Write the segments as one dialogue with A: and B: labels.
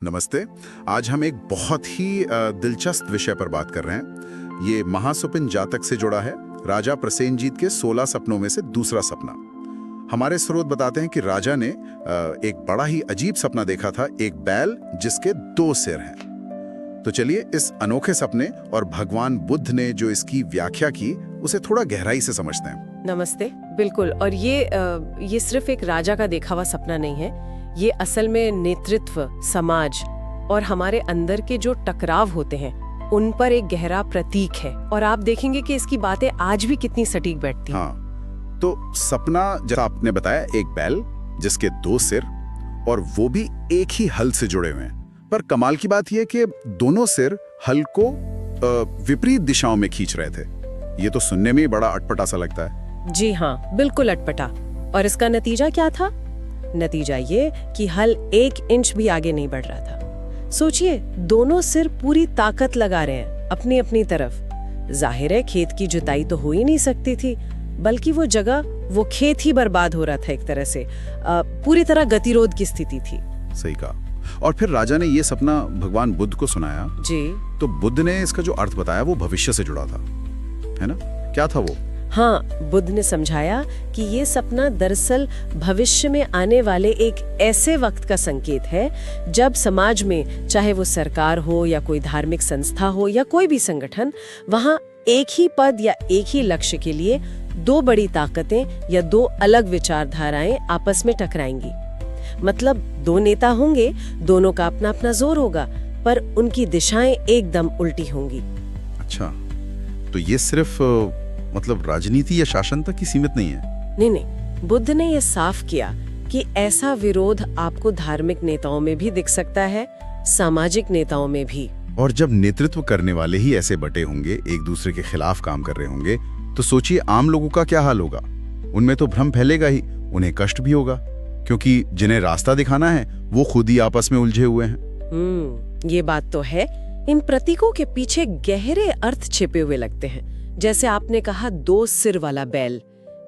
A: नमस्ते। आज हम एक बहुत ही दिलचस्प विषय पर बात कर रहे हैं। ये महासुपिन जातक से जुड़ा है। राजा प्रसेनजीत के 16 सपनों में से दूसरा सपना। हमारे स्रोत बताते हैं कि राजा ने एक बड़ा ही अजीब सपना देखा था, एक बैल जिसके 2 सिर हैं। तो चलिए इस अनोखे सपने और भगवान बुद्ध ने जो इसकी व्याख्या की उसे थोड़ा गहराई से समझते हैं।
B: नमस्ते। बिल्कुल। और ये सिर्फ एक राजा का देखा हुआ सपना नहीं है। ये असल में नेतृत्व, समाज और हमारे अंदर के जो टकराव होते हैं उन पर एक गहरा प्रतीक है। और आप देखेंगे कि इसकी बातें आज भी कितनी सटीक बैठती हैं।
A: हाँ, तो सपना जैसा आपने बताया, एक बैल जिसके 2 सिर और वो भी एक ही हल से जुड़े हुए हैं। पर कमाल की बात यह कि दोनों सिर हल को विपरीत दिशाओं में खींच रहे थे। ये तो सुनने में ही बड़ा अटपटा सा लगता है।
B: जी हाँ, बिल्कुल अटपटा। और इसका नतीजा क्या था? नतीजा ये कि हल 1 इंच भी आगे नहीं बढ़ रहा था। सोचिए, दोनों सिर पूरी ताकत लगा रहे हैं अपनी अपनी तरफ। जाहिर है खेत की जुताई तो हो ही नहीं सकती थी, बल्कि वो जगह, वो खेत ही बर्बाद हो रहा था। एक तरह से पूरी तरह गतिरोध की स्थिति थी।
A: सही कहा। और फिर राजा ने ये सपना भगवान बुद्ध को सुनाया।
B: जी।
A: तो बुद्ध ने इसका जो अर्थ बताया वो भविष्य से जुड़ा था, है ना? क्या था वो?
B: हाँ, बुद्ध ने समझाया कि ये सपना दरअसल भविष्य में आने वाले एक ऐसे वक्त का संकेत है जब समाज में, चाहे वो सरकार हो या कोई धार्मिक संस्था हो या कोई भी संगठन, वहाँ एक ही पद या एक ही लक्ष्य के लिए 2 बड़ी ताकतें या 2 अलग विचारधाराएं आपस में टकराएंगी। मतलब 2 नेता होंगे, दोनों का अपना अपना जोर होगा, पर उनकी दिशाएं एकदम उल्टी होंगी।
A: अच्छा, तो ये सिर्फ मतलब राजनीति या शासन तक ही सीमित नहीं है?
B: नहीं, बुद्ध ने यह साफ किया कि ऐसा विरोध आपको धार्मिक नेताओं में भी दिख सकता है, सामाजिक नेताओं में भी।
A: और जब नेतृत्व करने वाले ही ऐसे बटे होंगे, एक दूसरे के खिलाफ काम कर रहे होंगे, तो सोचिए आम लोगों का क्या हाल होगा। उनमें तो भ्रम फैलेगा ही, उन्हें कष्ट भी होगा, क्योंकि जिन्हें रास्ता दिखाना है वो खुद ही आपस में उलझे हुए हैं।
B: ये बात तो है। इन प्रतीकों के पीछे गहरे अर्थ छिपे हुए लगते हैं। जैसे आपने कहा, 2 सिर वाला बैल।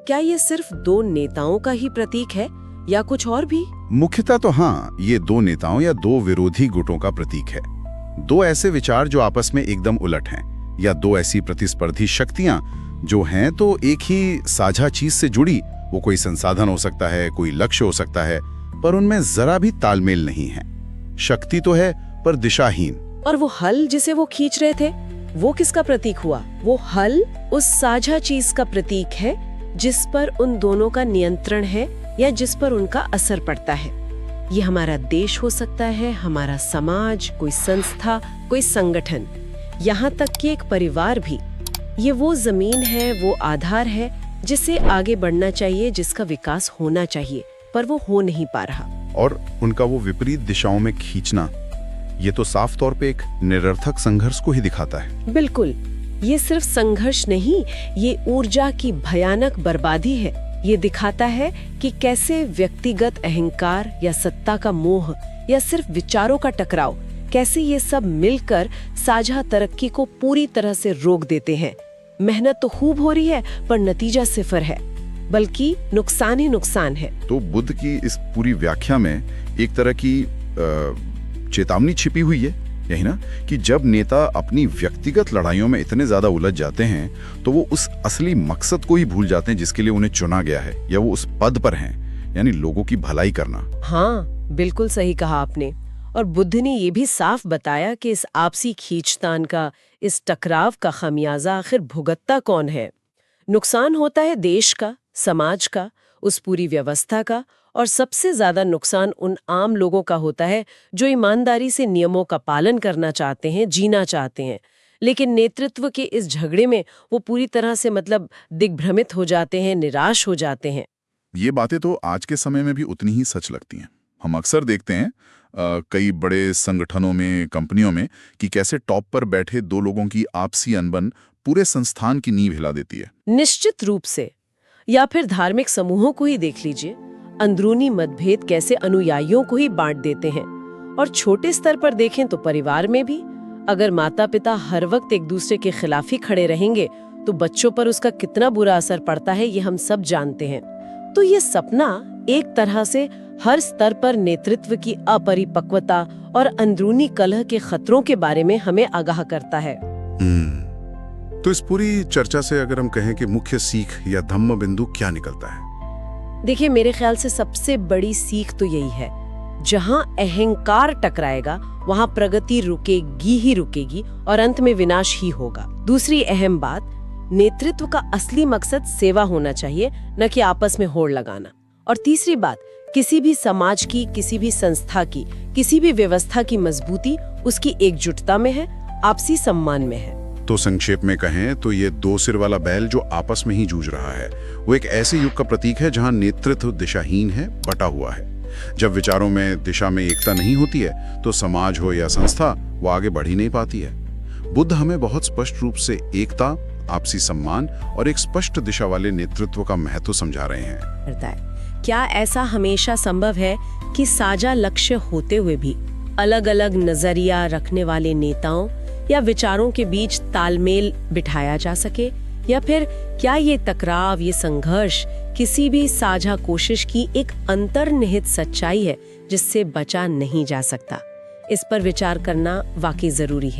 B: क्या ये सिर्फ 2 नेताओं का ही प्रतीक है या कुछ और भी?
A: मुख्यतः तो हाँ, ये 2 नेताओं या 2 विरोधी गुटों का प्रतीक है। 2 ऐसे विचार जो आपस में एकदम उलट हैं, या 2 ऐसी प्रतिस्पर्धी शक्तियां जो हैं तो एक ही साझा चीज से जुड़ी। वो कोई संसाधन हो सकता है, कोई लक्ष्य हो सकता है, पर उनमें जरा भी तालमेल नहीं है। शक्ति तो है पर दिशाहीन।
B: और वो हल जिसे वो खींच रहे थे, वो किसका प्रतीक हुआ? वो हल उस साझा चीज का प्रतीक है जिस पर उन दोनों का नियंत्रण है या जिस पर उनका असर पड़ता है। ये हमारा देश हो सकता है, हमारा समाज, कोई संस्था, कोई संगठन, यहाँ तक कि एक परिवार भी। ये वो जमीन है, वो आधार है जिससे आगे बढ़ना चाहिए, जिसका विकास होना चाहिए, पर वो हो नहीं पा रहा।
A: और उनका वो विपरीत दिशाओं में खींचना, ये तो साफ तौर पे एक निरर्थक संघर्ष को ही दिखाता है।
B: बिल्कुल। ये सिर्फ संघर्ष नहीं, ये ऊर्जा की भयानक बर्बादी है। ये दिखाता है कि कैसे व्यक्तिगत अहंकार या सत्ता का मोह या सिर्फ विचारों का टकराव, कैसे ये सब मिलकर साझा तरक्की को पूरी तरह से रोक देते हैं। मेहनत तो खूब हो रही है पर नतीजा सिफर है, बल्कि नुकसान ही नुकसान है।
A: तो बुद्ध की इस पूरी व्याख्या में एक तरह की चेतावनी छिपी हुई है, यही ना, कि जब नेता अपनी व्यक्तिगत लड़ाइयों में इतने ज्यादा उलझ जाते हैं तो वो उस असली मकसद को ही भूल जाते हैं जिसके लिए उन्हें चुना गया है, या वो उस पद पर हैं, यानी लोगों की भलाई करना।
B: हाँ, बिल्कुल सही कहा आपने। और बुद्ध ने ये भी साफ बताया कि इस आपसी खींचतान का, इस टकराव का खमियाजा आखिर भुगतता कौन है? नुकसान होता है देश का, समाज का, उस पूरी व्यवस्था का, और सबसे ज्यादा नुकसान उन आम लोगों का होता है जो ईमानदारी से नियमों का पालन करना चाहते हैं, जीना चाहते हैं। लेकिन नेतृत्व के इस झगड़े में वो पूरी तरह से दिग्भ्रमित हो जाते हैं, निराश हो जाते हैं।
A: ये बातें तो आज के समय में भी उतनी ही सच लगती हैं। हम अक्सर देखते हैं कई बड़े संगठनों में, कंपनियों में, कि कैसे टॉप पर बैठे 2 लोगों की आपसी अनबन पूरे संस्थान की नींव हिला देती है।
B: निश्चित रूप से। या फिर धार्मिक समूहों को ही देख लीजिए, अंदरूनी मतभेद कैसे अनुयायियों को ही बांट देते हैं। और छोटे स्तर पर देखें तो परिवार में भी, अगर माता पिता हर वक्त एक दूसरे के खिलाफ ही खड़े रहेंगे तो बच्चों पर उसका कितना बुरा असर पड़ता है, ये हम सब जानते हैं। तो ये सपना एक तरह से हर स्तर पर नेतृत्व की अपरिपक्वता और अंदरूनी कलह के खतरों के बारे में हमें आगाह करता है।
A: तो इस पूरी चर्चा से अगर हम कहें कि मुख्य सीख या धम्म बिंदु क्या निकलता है?
B: देखिए, मेरे ख्याल से सबसे बड़ी सीख तो यही है, जहां अहंकार टकराएगा वहां प्रगति रुकेगी ही रुकेगी और अंत में विनाश ही होगा। दूसरी अहम बात, नेतृत्व का असली मकसद सेवा होना चाहिए, न कि आपस में होड़ लगाना। और तीसरी बात, किसी भी समाज की, किसी भी संस्था की, किसी भी व्यवस्था की मजबूती उसकी एकजुटता में है, आपसी सम्मान में है।
A: तो संक्षेप में कहें तो ये दो सिर वाला बैल जो आपस में ही जूझ रहा है, वो एक ऐसे युग का प्रतीक है जहां नेतृत्व दिशाहीन है, बटा हुआ है। जब विचारों में, दिशा में एकता नहीं होती है तो समाज हो या संस्था वो आगे बढ़ ही नहीं पाती है। बुद्ध हमें बहुत स्पष्ट रूप से एकता, आपसी सम्मान और एक स्पष्ट दिशा वाले नेतृत्व का महत्व समझा रहे हैं।
B: क्या ऐसा हमेशा संभव है कि साझा लक्ष्य होते हुए भी अलग अलग नजरिया रखने वाले नेताओं या विचारों के बीच तालमेल बिठाया जा सके? या फिर क्या ये टकराव, ये संघर्ष किसी भी साझा कोशिश की एक अंतर्निहित सच्चाई है जिससे बचा नहीं जा सकता? इस पर विचार करना वाकई जरूरी है।